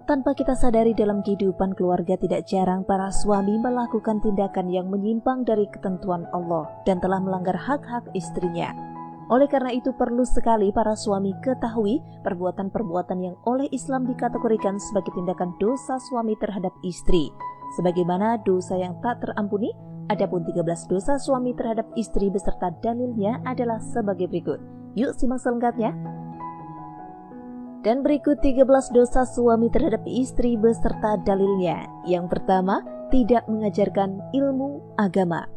Tanpa kita sadari dalam kehidupan keluarga tidak jarang para suami melakukan tindakan yang menyimpang dari ketentuan Allah dan telah melanggar hak-hak istrinya. Oleh karena itu perlu sekali para suami ketahui perbuatan-perbuatan yang oleh Islam dikategorikan sebagai tindakan dosa suami terhadap istri. Sebagaimana dosa yang tak terampuni, adapun 13 dosa suami terhadap istri beserta dalilnya adalah sebagai berikut. Yuk simak selengkapnya. Dan berikut 13 dosa suami terhadap istri beserta dalilnya. Yang pertama, tidak mengajarkan ilmu agama.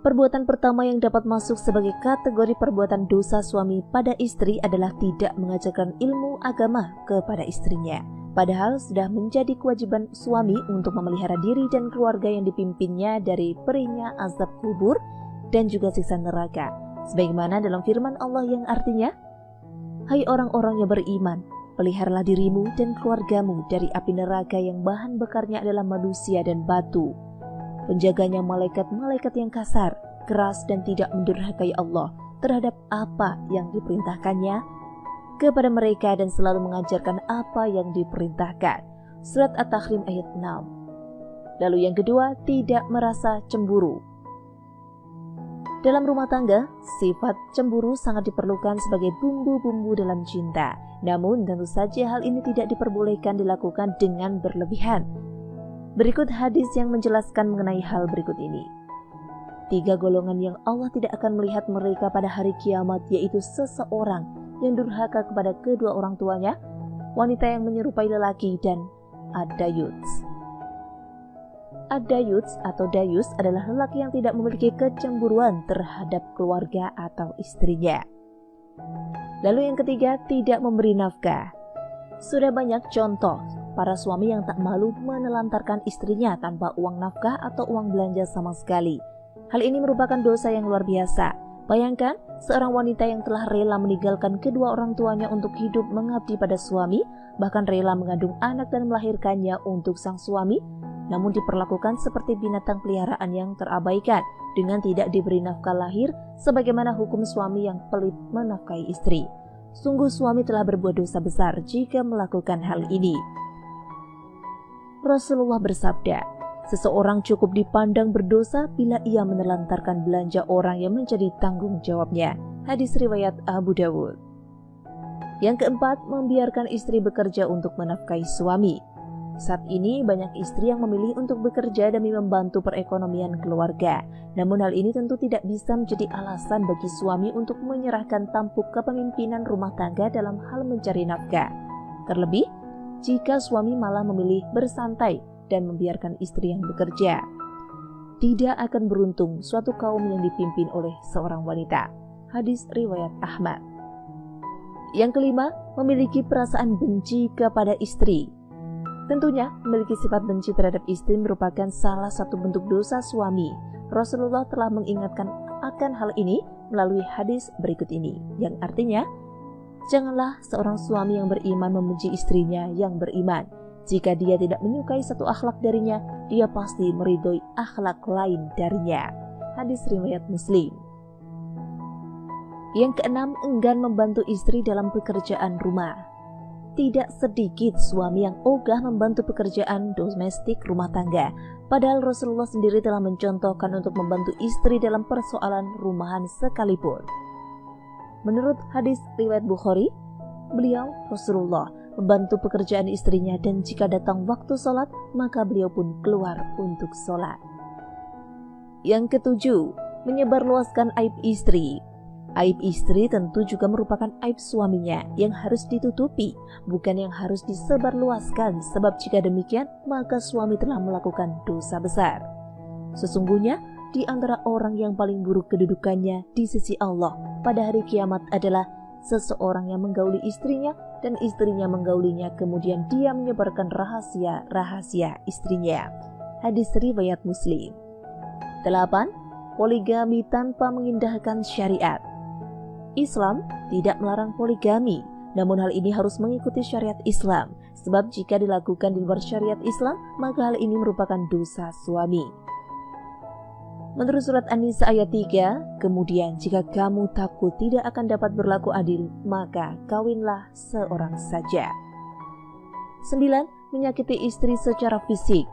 Perbuatan pertama yang dapat masuk sebagai kategori perbuatan dosa suami pada istri adalah tidak mengajarkan ilmu agama kepada istrinya. Padahal sudah menjadi kewajiban suami untuk memelihara diri dan keluarga yang dipimpinnya dari perihnya azab kubur dan juga siksa neraka. Sebagaimana dalam firman Allah yang artinya, "Hai orang-orang yang beriman, peliharalah dirimu dan keluargamu dari api neraka yang bahan bakarnya adalah manusia dan batu. Penjaganya malaikat-malaikat yang kasar, keras dan tidak mendurhakai Allah terhadap apa yang diperintahkannya kepada mereka dan selalu mengajarkan apa yang diperintahkan." Surat At-Tahrim ayat 6. Lalu yang kedua, tidak merasa cemburu. Dalam rumah tangga, sifat cemburu sangat diperlukan sebagai bumbu-bumbu dalam cinta. Namun tentu saja hal ini tidak diperbolehkan dilakukan dengan berlebihan. Berikut hadis yang menjelaskan mengenai hal berikut ini. 3 golongan yang Allah tidak akan melihat mereka pada hari kiamat, yaitu seseorang yang durhaka kepada kedua orang tuanya, wanita yang menyerupai lelaki, dan ad-dayuts. Ad-dayuts atau dayus adalah lelaki yang tidak memiliki kecemburuan terhadap keluarga atau istrinya. Lalu yang ketiga, tidak memberi nafkah. Sudah banyak contoh para suami yang tak malu menelantarkan istrinya tanpa uang nafkah atau uang belanja sama sekali. Hal ini merupakan dosa yang luar biasa. Bayangkan seorang wanita yang telah rela meninggalkan kedua orang tuanya untuk hidup mengabdi pada suami, bahkan rela mengandung anak dan melahirkannya untuk sang suami, namun diperlakukan seperti binatang peliharaan yang terabaikan dengan tidak diberi nafkah lahir sebagaimana hukum suami yang pelit menafkahi istri. Sungguh suami telah berbuat dosa besar jika melakukan hal ini. Rasulullah bersabda, seseorang cukup dipandang berdosa bila ia menelantarkan belanja orang yang menjadi tanggung jawabnya. Hadis riwayat Abu Dawud. Yang keempat, membiarkan istri bekerja untuk menafkahi suami. Saat ini banyak istri yang memilih untuk bekerja demi membantu perekonomian keluarga. Namun hal ini tentu tidak bisa menjadi alasan bagi suami untuk menyerahkan tampuk kepemimpinan rumah tangga dalam hal mencari nafkah. Terlebih, jika suami malah memilih bersantai dan membiarkan istri yang bekerja. Tidak akan beruntung suatu kaum yang dipimpin oleh seorang wanita. Hadis riwayat Ahmad. Yang kelima, memiliki perasaan benci kepada istri. Tentunya, memiliki sifat benci terhadap istri merupakan salah satu bentuk dosa suami. Rasulullah telah mengingatkan akan hal ini melalui hadis berikut ini, yang artinya, janganlah seorang suami yang beriman membenci istrinya yang beriman. Jika dia tidak menyukai satu akhlak darinya, dia pasti meridhoi akhlak lain darinya. Hadis riwayat Muslim. Yang keenam, enggan membantu istri dalam pekerjaan rumah. Tidak sedikit suami yang ogah membantu pekerjaan domestik rumah tangga. Padahal Rasulullah sendiri telah mencontohkan untuk membantu istri dalam persoalan rumahan sekalipun. Menurut hadis riwayat Bukhari, beliau Rasulullah membantu pekerjaan istrinya dan jika datang waktu sholat, maka beliau pun keluar untuk sholat. Yang ketujuh, menyebarluaskan aib istri. Aib istri tentu juga merupakan aib suaminya yang harus ditutupi, bukan yang harus disebarluaskan, sebab jika demikian, maka suami telah melakukan dosa besar. Sesungguhnya, di antara orang yang paling buruk kedudukannya di sisi Allah pada hari kiamat adalah seseorang yang menggauli istrinya dan istrinya menggaulinya, kemudian dia menyebarkan rahasia-rahasia istrinya. Hadis riwayat Muslim. 8. Poligami tanpa mengindahkan syariat. Islam tidak melarang poligami, namun hal ini harus mengikuti syariat Islam, sebab jika dilakukan di luar syariat Islam, maka hal ini merupakan dosa suami. Menurut surat An-Nisa ayat 3, kemudian jika kamu takut tidak akan dapat berlaku adil, maka kawinlah seorang saja. 9. Menyakiti istri secara fisik.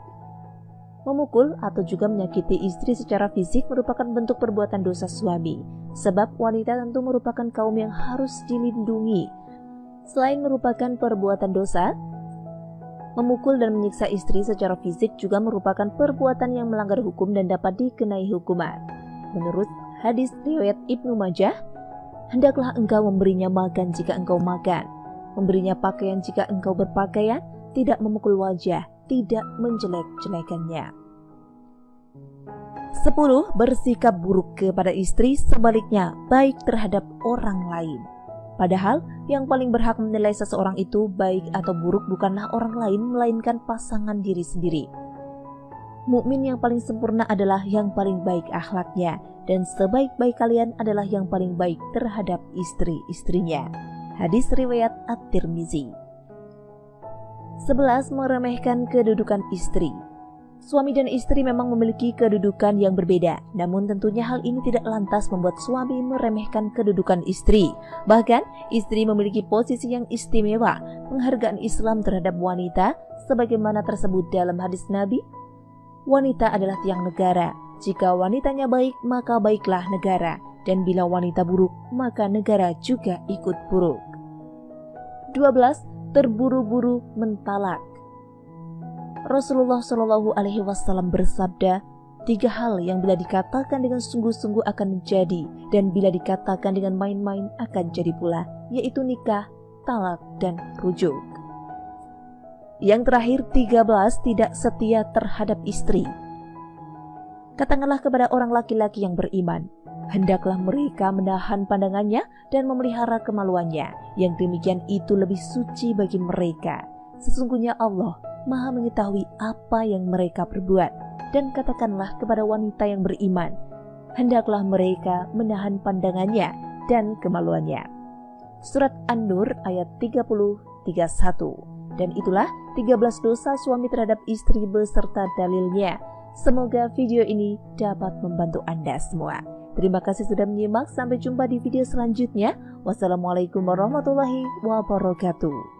Memukul atau juga menyakiti istri secara fisik merupakan bentuk perbuatan dosa suami, sebab wanita tentu merupakan kaum yang harus dilindungi. Selain merupakan perbuatan dosa, memukul dan menyiksa istri secara fisik juga merupakan perbuatan yang melanggar hukum dan dapat dikenai hukuman. Menurut hadis riwayat Ibnu Majah, hendaklah engkau memberinya makan jika engkau makan, memberinya pakaian jika engkau berpakaian, tidak memukul wajah, tidak menjelek-jelekannya. 10. Bersikap buruk kepada istri, sebaliknya baik terhadap orang lain. Padahal yang paling berhak menilai seseorang itu baik atau buruk bukanlah orang lain, melainkan pasangan diri sendiri. Mukmin yang paling sempurna adalah yang paling baik akhlaknya, dan sebaik-baik kalian adalah yang paling baik terhadap istri-istrinya. Hadis riwayat At-Tirmizi. 11. Meremehkan kedudukan istri. Suami dan istri memang memiliki kedudukan yang berbeda, namun tentunya hal ini tidak lantas membuat suami meremehkan kedudukan istri. Bahkan, istri memiliki posisi yang istimewa. Penghargaan Islam terhadap wanita, sebagaimana tersebut dalam hadis Nabi, wanita adalah tiang negara. Jika wanitanya baik, maka baiklah negara. Dan bila wanita buruk, maka negara juga ikut buruk. 12. Terburu-buru mentalak. Rasulullah Shallallahu Alaihi Wasallam bersabda, 3 hal yang bila dikatakan dengan sungguh-sungguh akan menjadi, dan bila dikatakan dengan main-main akan jadi pula, yaitu nikah, talak, dan rujuk. Yang terakhir, 13. Tidak setia terhadap istri. Katakanlah kepada orang laki-laki yang beriman, hendaklah mereka menahan pandangannya dan memelihara kemaluannya. Yang demikian itu lebih suci bagi mereka. Sesungguhnya Allah Maha mengetahui apa yang mereka perbuat. Dan katakanlah kepada wanita yang beriman, hendaklah mereka menahan pandangannya dan kemaluannya. Surat An-Nur ayat 30-31. Dan itulah 13 dosa suami terhadap istri beserta dalilnya. Semoga video ini dapat membantu Anda semua. Terima kasih sudah menyimak. Sampai jumpa di video selanjutnya. Wassalamualaikum warahmatullahi wabarakatuh.